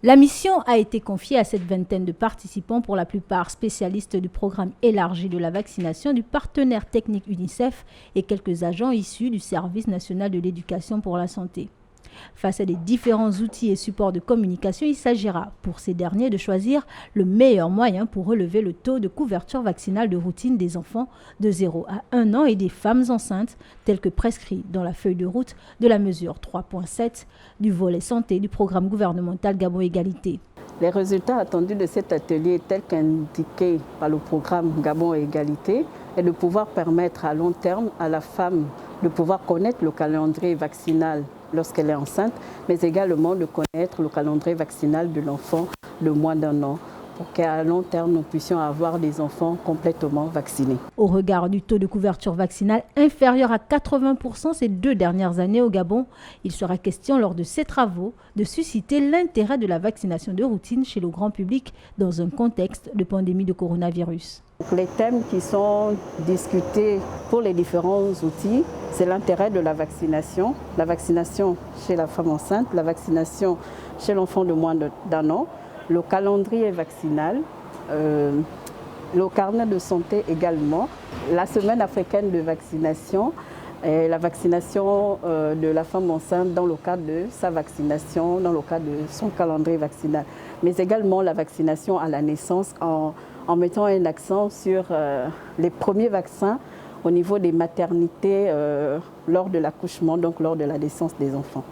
La mission a été confiée à cette vingtaine de participants, pour la plupart spécialistes du programme élargi de la vaccination du partenaire technique UNICEF et quelques agents issus du Service national de l'éducation pour la santé. Face à des différents outils et supports de communication, il s'agira pour ces derniers de choisir le meilleur moyen pour relever le taux de couverture vaccinale de routine des enfants de 0 à 1 an et des femmes enceintes, tel que prescrit dans la feuille de route de la mesure 3.7 du volet santé du programme gouvernemental Gabon Égalité. Les résultats attendus de cet atelier, tels qu'indiqués par le programme Gabon Égalité, est de pouvoir permettre à long terme à la femme de pouvoir connaître le calendrier vaccinal lorsqu'elle est enceinte, mais également de connaître le calendrier vaccinal de l'enfant de moins d'1 an, pour qu'à long terme, nous puissions avoir des enfants complètement vaccinés. Au regard du taux de couverture vaccinale inférieur à 80% ces 2 dernières années au Gabon, il sera question lors de ces travaux de susciter l'intérêt de la vaccination de routine chez le grand public dans un contexte de pandémie de coronavirus. Les thèmes qui sont discutés pour les différents outils, c'est l'intérêt de la vaccination chez la femme enceinte, la vaccination chez l'enfant de moins d'1 an, le calendrier vaccinal, le carnet de santé également, la semaine africaine de vaccination, et la vaccination de la femme enceinte dans le cadre de sa vaccination, dans le cadre de son calendrier vaccinal, mais également la vaccination à la naissance en mettant un accent sur les premiers vaccins au niveau des maternités lors de l'accouchement, donc lors de la naissance des enfants.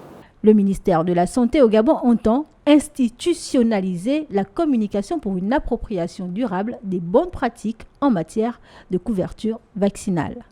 Le ministère de la Santé au Gabon entend institutionnaliser la communication pour une appropriation durable des bonnes pratiques en matière de couverture vaccinale.